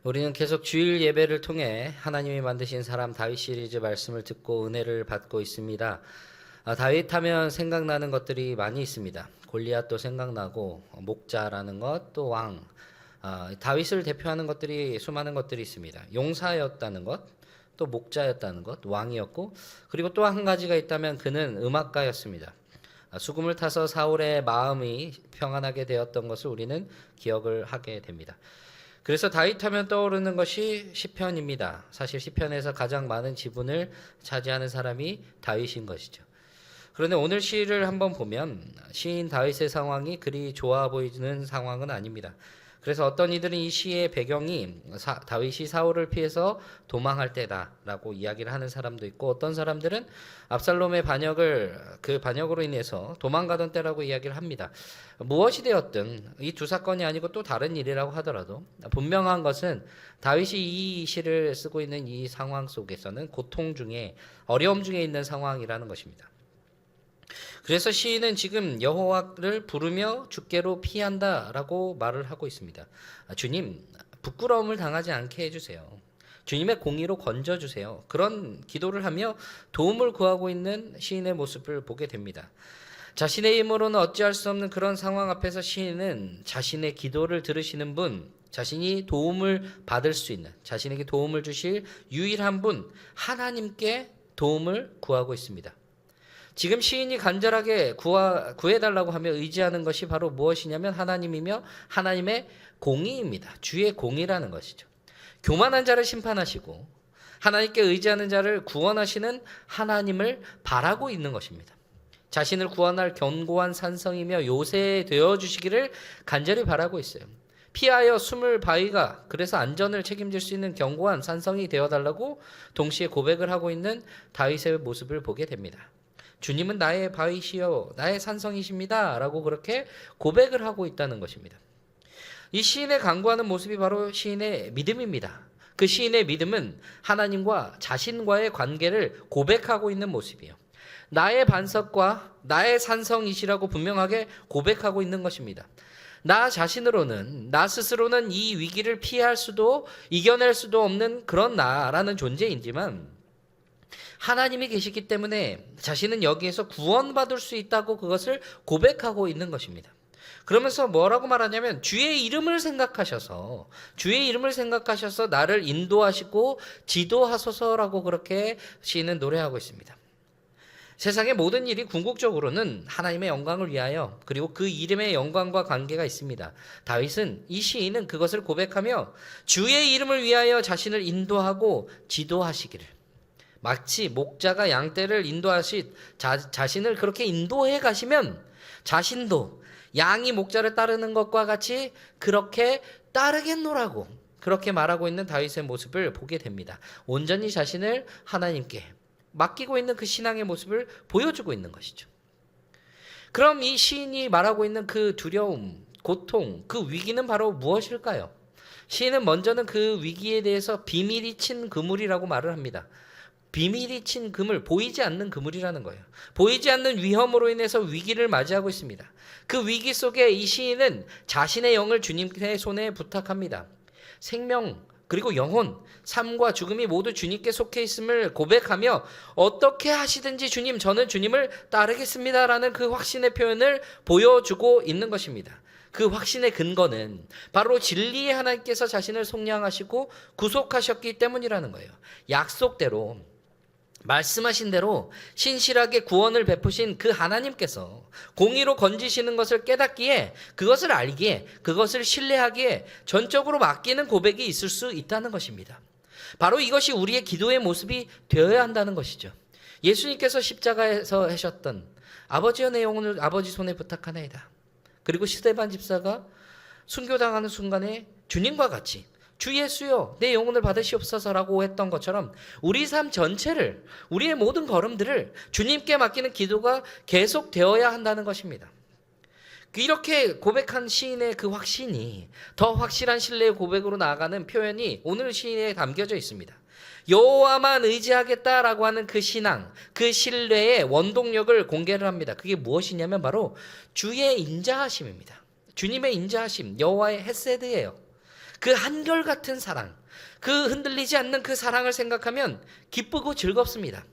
우리는 계속 주일 예배를 통해 하나님이 만드신 사람 다윗 시리즈 말씀을 듣고 은혜를 받고 있습니다. 다윗 하면 생각나는 것들이 많이 있습니다. 골리앗도 생각나고 목자라는 것, 또 왕. 다윗을 대표하는 것들이 수많은 것들이 있습니다. 용사였다는 것, 또 목자였다는 것, 왕이었고, 그리고 또 한 가지가 있다면 그는 음악가였습니다. 수금을 타서 사울의 마음이 평안하게 되었던 것을 우리는 기억을 하게 됩니다. 그래서 다윗 하면 떠오르는 것이 시편입니다. 사실 시편에서 가장 많은 지분을 차지하는 사람이 다윗인 것이죠. 그런데 오늘 시를 한번 보면 시인 다윗의 상황이 그리 좋아 보이는 상황은 아닙니다. 그래서 어떤 이들은 이 시의 배경이 다윗이 사울을 피해서 도망할 때다라고 이야기를 하는 사람도 있고, 어떤 사람들은 압살롬의 그 반역으로 인해서 도망가던 때라고 이야기를 합니다. 무엇이 되었든 이 두 사건이 아니고 또 다른 일이라고 하더라도 분명한 것은 다윗이 이 시를 쓰고 있는 이 상황 속에서는 고통 중에, 어려움 중에 있는 상황이라는 것입니다. 그래서 시인은 지금 여호와를 부르며 주께로 피한다라고 말을 하고 있습니다. 주님, 부끄러움을 당하지 않게 해주세요. 주님의 공의로 건져주세요. 그런 기도를 하며 도움을 구하고 있는 시인의 모습을 보게 됩니다. 자신의 힘으로는 어찌할 수 없는 그런 상황 앞에서 시인은 자신의 기도를 들으시는 분, 자신이 도움을 받을 수 있는, 자신에게 도움을 주실 유일한 분, 하나님께 도움을 구하고 있습니다. 지금 시인이 간절하게 구해달라고 하며 의지하는 것이 바로 무엇이냐면 하나님이며 하나님의 공의입니다. 주의 공의라는 것이죠. 교만한 자를 심판하시고 하나님께 의지하는 자를 구원하시는 하나님을 바라고 있는 것입니다. 자신을 구원할 견고한 산성이며 요새 되어주시기를 간절히 바라고 있어요. 피하여 숨을 바위가 그래서 안전을 책임질 수 있는 견고한 산성이 되어달라고 동시에 고백을 하고 있는 다윗의 모습을 보게 됩니다. 주님은 나의 바위시여 나의 산성이십니다 라고 그렇게 고백을 하고 있다는 것입니다. 이 시인의 간구하는 모습이 바로 시인의 믿음입니다. 그 시인의 믿음은 하나님과 자신과의 관계를 고백하고 있는 모습이에요. 나의 반석과 나의 산성이시라고 분명하게 고백하고 있는 것입니다. 나 자신으로는, 나 스스로는 이 위기를 피할 수도 이겨낼 수도 없는 그런 나라는 존재이지만 하나님이 계시기 때문에 자신은 여기에서 구원받을 수 있다고 그것을 고백하고 있는 것입니다. 그러면서 뭐라고 말하냐면 주의 이름을 생각하셔서 나를 인도하시고 지도하소서라고 그렇게 시인은 노래하고 있습니다. 세상의 모든 일이 궁극적으로는 하나님의 영광을 위하여, 그리고 그 이름의 영광과 관계가 있습니다. 다윗은, 이 시인은 그것을 고백하며 주의 이름을 위하여 자신을 인도하고 지도하시기를, 마치 목자가 양떼를 인도하듯 자신을 그렇게 인도해 가시면 자신도 양이 목자를 따르는 것과 같이 그렇게 따르겠노라고 그렇게 말하고 있는 다윗의 모습을 보게 됩니다. 온전히 자신을 하나님께 맡기고 있는 그 신앙의 모습을 보여주고 있는 것이죠. 그럼 이 시인이 말하고 있는 그 두려움, 고통, 그 위기는 바로 무엇일까요? 시인은 먼저는 그 위기에 대해서 비밀이 친 그물이라고 말을 합니다. 비밀이 친 그물, 보이지 않는 그물이라는 거예요. 보이지 않는 위험으로 인해서 위기를 맞이하고 있습니다. 그 위기 속에 이 시인은 자신의 영을 주님의 손에 부탁합니다. 생명, 그리고 영혼, 삶과 죽음이 모두 주님께 속해 있음을 고백하며 어떻게 하시든지 주님, 저는 주님을 따르겠습니다라는 그 확신의 표현을 보여주고 있는 것입니다. 그 확신의 근거는 바로 진리의 하나님께서 자신을 속량하시고 구속하셨기 때문이라는 거예요. 약속대로, 말씀하신 대로 신실하게 구원을 베푸신 그 하나님께서 공의로 건지시는 것을 깨닫기에, 그것을 알기에, 그것을 신뢰하기에 전적으로 맡기는 고백이 있을 수 있다는 것입니다. 바로 이것이 우리의 기도의 모습이 되어야 한다는 것이죠. 예수님께서 십자가에서 하셨던 아버지여 내 영혼을 아버지 손에 부탁하나이다. 그리고 스데반 집사가 순교당하는 순간에 주님과 같이 주 예수여 내 영혼을 받으시옵소서라고 했던 것처럼 우리 삶 전체를, 우리의 모든 걸음들을 주님께 맡기는 기도가 계속 되어야 한다는 것입니다. 이렇게 고백한 시인의 그 확신이 더 확실한 신뢰의 고백으로 나아가는 표현이 오늘 시인에 담겨져 있습니다. 여호와만 의지하겠다라고 하는 그 신앙, 그 신뢰의 원동력을 공개를 합니다. 그게 무엇이냐면 바로 주의 인자하심입니다. 주님의 인자하심, 여호와의 헤세드예요. 그 한결같은 사랑, 그 흔들리지 않는 그 사랑을 생각하면 기쁘고 즐겁습니다.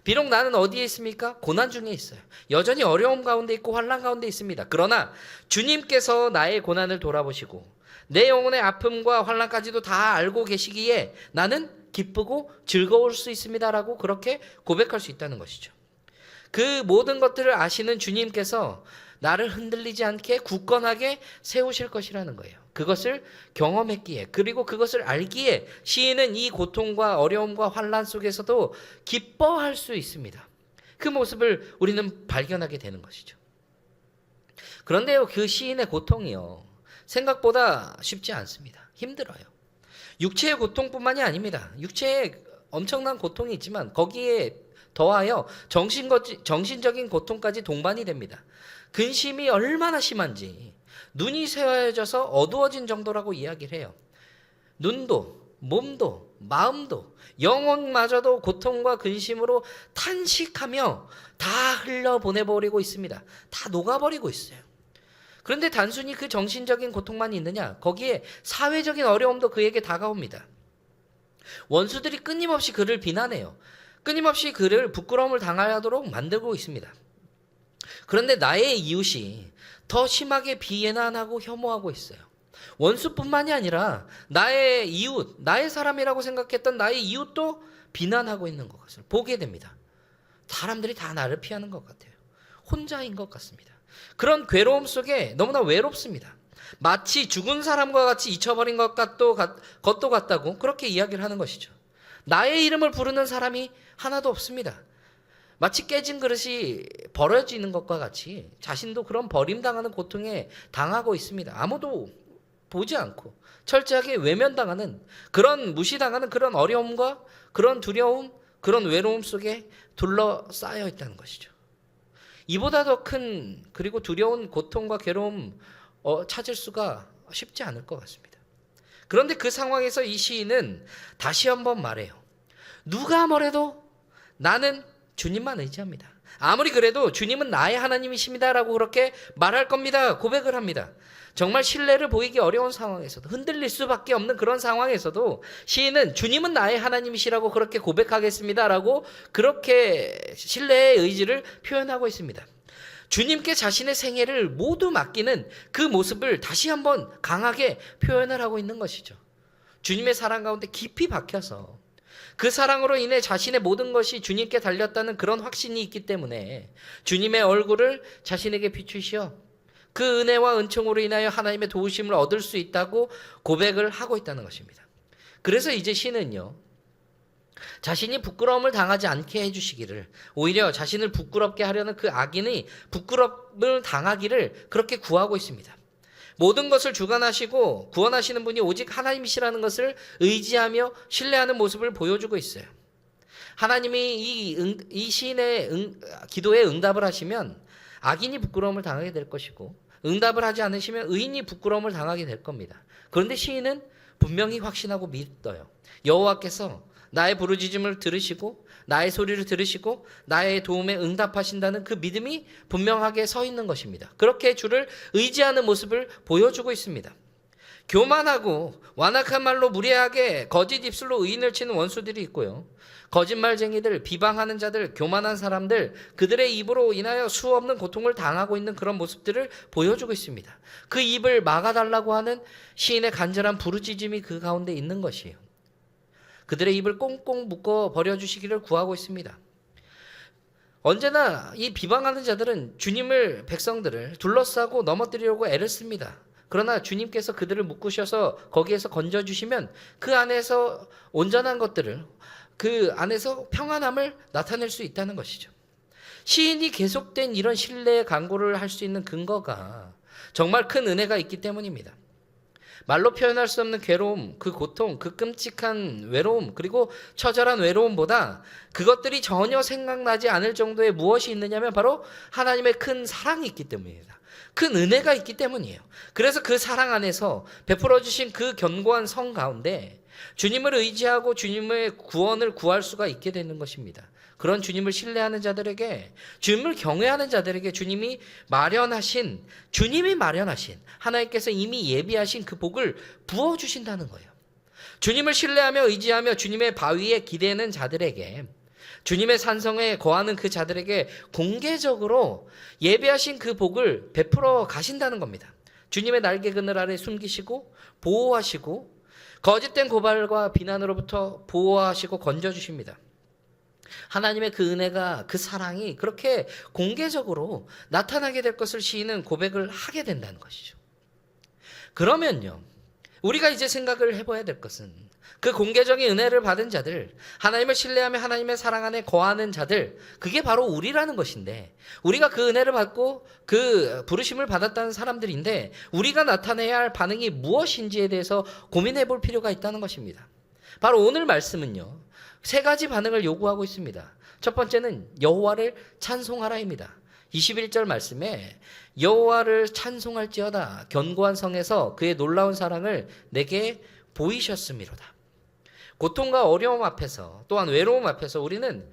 비록 나는 어디에 있습니까? 고난 중에 있어요. 여전히 어려움 가운데 있고 환난 가운데 있습니다. 그러나 주님께서 나의 고난을 돌아보시고 내 영혼의 아픔과 환난까지도 다 알고 계시기에 나는 기쁘고 즐거울 수 있습니다라고 그렇게 고백할 수 있다는 것이죠. 그 모든 것들을 아시는 주님께서 나를 흔들리지 않게 굳건하게 세우실 것이라는 거예요. 그것을 경험했기에, 그리고 그것을 알기에 시인은 이 고통과 어려움과 환난 속에서도 기뻐할 수 있습니다. 그 모습을 우리는 발견하게 되는 것이죠. 그런데요, 그 시인의 고통이요, 생각보다 쉽지 않습니다. 힘들어요. 육체의 고통뿐만이 아닙니다. 육체에 엄청난 고통이 있지만 거기에 더하여 정신적인 고통까지 동반이 됩니다. 근심이 얼마나 심한지 눈이 새어져서 어두워진 정도라고 이야기를 해요. 눈도, 몸도, 마음도, 영혼마저도 고통과 근심으로 탄식하며 다 흘려보내버리고 있습니다. 다 녹아버리고 있어요. 그런데 단순히 그 정신적인 고통만 있느냐? 거기에 사회적인 어려움도 그에게 다가옵니다. 원수들이 끊임없이 그를 비난해요. 끊임없이 그를 부끄러움을 당하도록 만들고 있습니다. 그런데 나의 이웃이 더 심하게 비난하고 혐오하고 있어요. 원수뿐만이 아니라 나의 이웃, 나의 사람이라고 생각했던 나의 이웃도 비난하고 있는 것을 보게 됩니다. 사람들이 다 나를 피하는 것 같아요. 혼자인 것 같습니다. 그런 괴로움 속에 너무나 외롭습니다. 마치 죽은 사람과 같이 잊혀버린 것도 같다고 그렇게 이야기를 하는 것이죠. 나의 이름을 부르는 사람이 하나도 없습니다. 마치 깨진 그릇이 버려지는 것과 같이 자신도 그런 버림당하는 고통에 당하고 있습니다. 아무도 보지 않고 철저하게 외면당하는, 그런 무시당하는 그런 어려움과 그런 두려움, 그런 외로움 속에 둘러싸여 있다는 것이죠. 이보다 더 큰 그리고 두려운 고통과 괴로움 찾을 수가 쉽지 않을 것 같습니다. 그런데 그 상황에서 이 시인은 다시 한번 말해요. 누가 뭐래도 나는 주님만 의지합니다. 아무리 그래도 주님은 나의 하나님이십니다라고 그렇게 말할 겁니다. 고백을 합니다. 정말 신뢰를 보이기 어려운 상황에서도, 흔들릴 수밖에 없는 그런 상황에서도 시인은 주님은 나의 하나님이시라고 그렇게 고백하겠습니다라고 그렇게 신뢰의 의지를 표현하고 있습니다. 주님께 자신의 생애를 모두 맡기는 그 모습을 다시 한번 강하게 표현을 하고 있는 것이죠. 주님의 사랑 가운데 깊이 박혀서 그 사랑으로 인해 자신의 모든 것이 주님께 달렸다는 그런 확신이 있기 때문에 주님의 얼굴을 자신에게 비추시어 그 은혜와 은총으로 인하여 하나님의 도우심을 얻을 수 있다고 고백을 하고 있다는 것입니다. 그래서 이제 시는요, 자신이 부끄러움을 당하지 않게 해주시기를, 오히려 자신을 부끄럽게 하려는 그 악인이 부끄러움을 당하기를 그렇게 구하고 있습니다. 모든 것을 주관하시고 구원하시는 분이 오직 하나님이시라는 것을 의지하며 신뢰하는 모습을 보여주고 있어요. 하나님이 이 시인의 기도에 응답을 하시면 악인이 부끄러움을 당하게 될 것이고, 응답을 하지 않으시면 의인이 부끄러움을 당하게 될 겁니다. 그런데 시인은 분명히 확신하고 믿어요. 여호와께서 나의 부르짖음을 들으시고 나의 소리를 들으시고 나의 도움에 응답하신다는 그 믿음이 분명하게 서 있는 것입니다. 그렇게 주를 의지하는 모습을 보여주고 있습니다. 교만하고 완악한 말로 무례하게 거짓 입술로 의인을 치는 원수들이 있고요. 거짓말쟁이들, 비방하는 자들, 교만한 사람들, 그들의 입으로 인하여 수없는 고통을 당하고 있는 그런 모습들을 보여주고 있습니다. 그 입을 막아달라고 하는 시인의 간절한 부르짖음이 그 가운데 있는 것이에요. 그들의 입을 꽁꽁 묶어 버려주시기를 구하고 있습니다. 언제나 이 비방하는 자들은 주님을, 백성들을 둘러싸고 넘어뜨리려고 애를 씁니다. 그러나 주님께서 그들을 묶으셔서 거기에서 건져주시면 그 안에서 온전한 것들을, 그 안에서 평안함을 나타낼 수 있다는 것이죠. 시인이 계속된 이런 신뢰의 강구를 할 수 있는 근거가 정말 큰 은혜가 있기 때문입니다. 말로 표현할 수 없는 괴로움, 그 고통, 그 끔찍한 외로움, 그리고 처절한 외로움보다 그것들이 전혀 생각나지 않을 정도의 무엇이 있느냐면 바로 하나님의 큰 사랑이 있기 때문입니다. 큰 은혜가 있기 때문이에요. 그래서 그 사랑 안에서 베풀어 주신 그 견고한 성 가운데 주님을 의지하고 주님의 구원을 구할 수가 있게 되는 것입니다. 그런 주님을 신뢰하는 자들에게, 주님을 경외하는 자들에게 주님이 마련하신 하나님께서 이미 예비하신 그 복을 부어주신다는 거예요. 주님을 신뢰하며 의지하며 주님의 바위에 기대는 자들에게, 주님의 산성에 거하는 그 자들에게 공개적으로 예배하신 그 복을 베풀어 가신다는 겁니다. 주님의 날개 그늘 아래 숨기시고 보호하시고 거짓된 고발과 비난으로부터 보호하시고 건져주십니다. 하나님의 그 은혜가, 그 사랑이 그렇게 공개적으로 나타나게 될 것을 시인은 고백을 하게 된다는 것이죠. 그러면요, 우리가 이제 생각을 해봐야 될 것은 그 공개적인 은혜를 받은 자들, 하나님을 신뢰하며 하나님의 사랑 안에 거하는 자들, 그게 바로 우리라는 것인데, 우리가 그 은혜를 받고 그 부르심을 받았다는 사람들인데 우리가 나타내야 할 반응이 무엇인지에 대해서 고민해 볼 필요가 있다는 것입니다. 바로 오늘 말씀은요, 세 가지 반응을 요구하고 있습니다. 첫 번째는 여호와를 찬송하라입니다. 21절 말씀에 여호와를 찬송할지어다, 견고한 성에서 그의 놀라운 사랑을 내게 보이셨음이로다. 고통과 어려움 앞에서, 또한 외로움 앞에서 우리는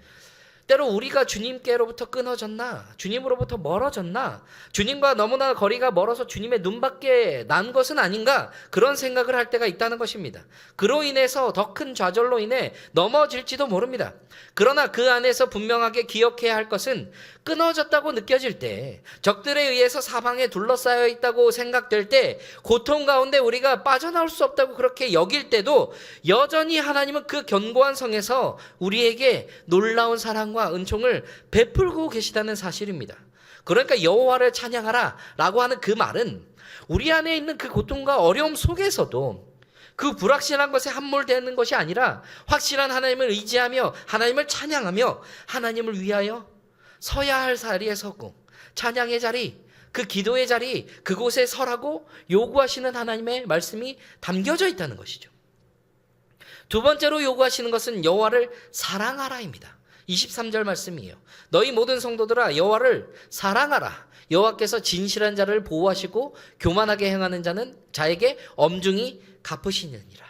때로 우리가 주님께로부터 끊어졌나, 주님으로부터 멀어졌나, 주님과 너무나 거리가 멀어서 주님의 눈밖에 난 것은 아닌가, 그런 생각을 할 때가 있다는 것입니다. 그로 인해서 더 큰 좌절로 인해 넘어질지도 모릅니다. 그러나 그 안에서 분명하게 기억해야 할 것은, 끊어졌다고 느껴질 때, 적들에 의해서 사방에 둘러싸여 있다고 생각될 때, 고통 가운데 우리가 빠져나올 수 없다고 그렇게 여길 때도 여전히 하나님은 그 견고한 성에서 우리에게 놀라운 사랑과 은총을 베풀고 계시다는 사실입니다. 그러니까 여호와를 찬양하라 라고 하는 그 말은, 우리 안에 있는 그 고통과 어려움 속에서도 그 불확실한 것에 함몰되는 것이 아니라 확실한 하나님을 의지하며 하나님을 찬양하며 하나님을 위하여 서야 할 자리에 서고, 찬양의 자리, 그 기도의 자리, 그곳에 서라고 요구하시는 하나님의 말씀이 담겨져 있다는 것이죠. 두 번째로 요구하시는 것은 여호와를 사랑하라입니다. 23절 말씀이에요. 너희 모든 성도들아 여호와를 사랑하라. 여호와께서 진실한 자를 보호하시고 교만하게 행하는 자에게 엄중히 갚으시느니라.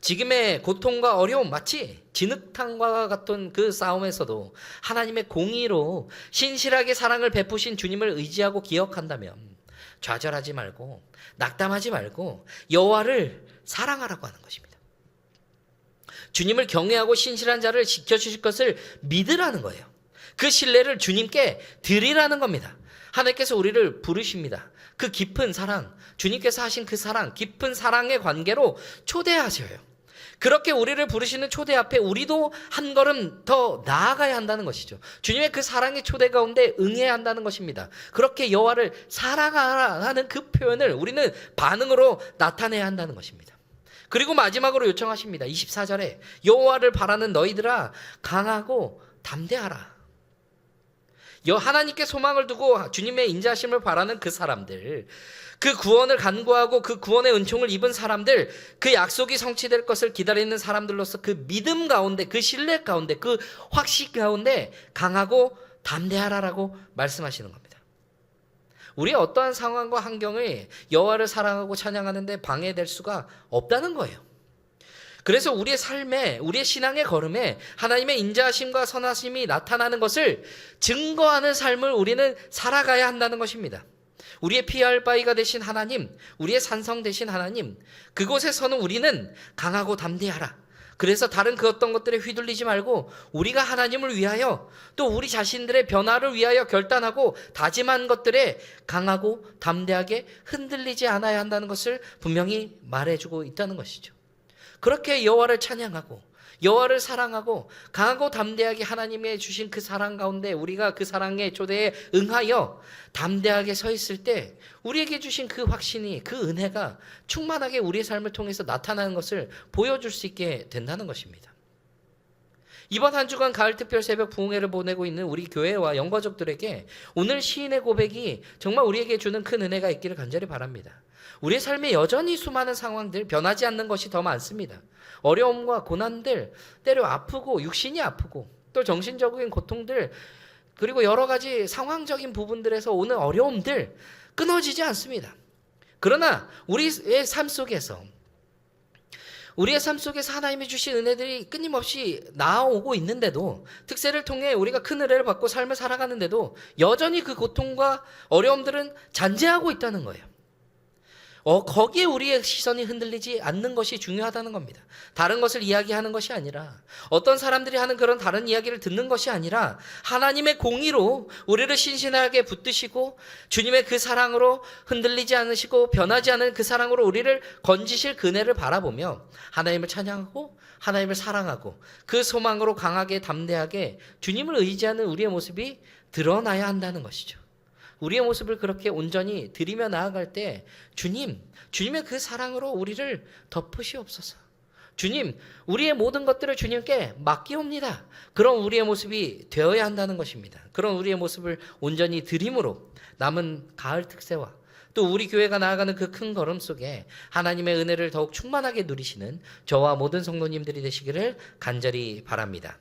지금의 고통과 어려움, 마치 진흙탕과 같은 그 싸움에서도 하나님의 공의로 신실하게 사랑을 베푸신 주님을 의지하고 기억한다면 좌절하지 말고 낙담하지 말고 여호와를 사랑하라고 하는 것입니다. 주님을 경외하고 신실한 자를 지켜주실 것을 믿으라는 거예요. 그 신뢰를 주님께 드리라는 겁니다. 하나님께서 우리를 부르십니다. 그 깊은 사랑, 주님께서 하신 그 사랑, 깊은 사랑의 관계로 초대하셔요. 그렇게 우리를 부르시는 초대 앞에 우리도 한 걸음 더 나아가야 한다는 것이죠. 주님의 그 사랑의 초대 가운데 응해야 한다는 것입니다. 그렇게 여호와를 사랑하라는 그 표현을 우리는 반응으로 나타내야 한다는 것입니다. 그리고 마지막으로 요청하십니다. 24절에 여호와를 바라는 너희들아 강하고 담대하라. 하나님께 소망을 두고 주님의 인자하심을 바라는 그 사람들, 그 구원을 간구하고 그 구원의 은총을 입은 사람들, 그 약속이 성취될 것을 기다리는 사람들로서 그 믿음 가운데, 그 신뢰 가운데, 그 확신 가운데 강하고 담대하라라고 말씀하시는 겁니다. 우리의 어떠한 상황과 환경을 여호와를 사랑하고 찬양하는 데 방해될 수가 없다는 거예요. 그래서 우리의 삶에, 우리의 신앙의 걸음에 하나님의 인자하심과 선하심이 나타나는 것을 증거하는 삶을 우리는 살아가야 한다는 것입니다. 우리의 피할 바위가 되신 하나님, 우리의 산성 되신 하나님, 그곳에서는 우리는 강하고 담대하라. 그래서 다른 그 어떤 것들에 휘둘리지 말고 우리가 하나님을 위하여, 또 우리 자신들의 변화를 위하여 결단하고 다짐한 것들에 강하고 담대하게 흔들리지 않아야 한다는 것을 분명히 말해주고 있다는 것이죠. 그렇게 여호와를 찬양하고 여호와를 사랑하고 강하고 담대하게 하나님의 주신 그 사랑 가운데 우리가 그 사랑의 초대에 응하여 담대하게 서 있을 때 우리에게 주신 그 확신이, 그 은혜가 충만하게 우리의 삶을 통해서 나타나는 것을 보여줄 수 있게 된다는 것입니다. 이번 한 주간 가을 특별 새벽 부흥회를 보내고 있는 우리 교회와 영가족들에게 오늘 시인의 고백이 정말 우리에게 주는 큰 은혜가 있기를 간절히 바랍니다. 우리의 삶에 여전히 수많은 상황들, 변하지 않는 것이 더 많습니다. 어려움과 고난들, 때로 아프고 육신이 아프고 또 정신적인 고통들, 그리고 여러 가지 상황적인 부분들에서 오는 어려움들 끊어지지 않습니다. 그러나 우리의 삶 속에서 우리의 삶 속에서 하나님이 주신 은혜들이 끊임없이 나오고 있는데도, 특세를 통해 우리가 큰 은혜를 받고 삶을 살아가는데도 여전히 그 고통과 어려움들은 잔재하고 있다는 거예요. 거기에 우리의 시선이 흔들리지 않는 것이 중요하다는 겁니다. 다른 것을 이야기하는 것이 아니라, 어떤 사람들이 하는 그런 다른 이야기를 듣는 것이 아니라, 하나님의 공의로 우리를 신신하게 붙드시고 주님의 그 사랑으로 흔들리지 않으시고 변하지 않은 그 사랑으로 우리를 건지실 그네를 바라보며 하나님을 찬양하고 하나님을 사랑하고 그 소망으로 강하게 담대하게 주님을 의지하는 우리의 모습이 드러나야 한다는 것이죠. 우리의 모습을 그렇게 온전히 드리며 나아갈 때 주님의 그 사랑으로 우리를 덮으시옵소서. 주님, 우리의 모든 것들을 주님께 맡기옵니다. 그런 우리의 모습이 되어야 한다는 것입니다. 그런 우리의 모습을 온전히 드림으로 남은 가을 특세와 또 우리 교회가 나아가는 그 큰 걸음 속에 하나님의 은혜를 더욱 충만하게 누리시는 저와 모든 성도님들이 되시기를 간절히 바랍니다.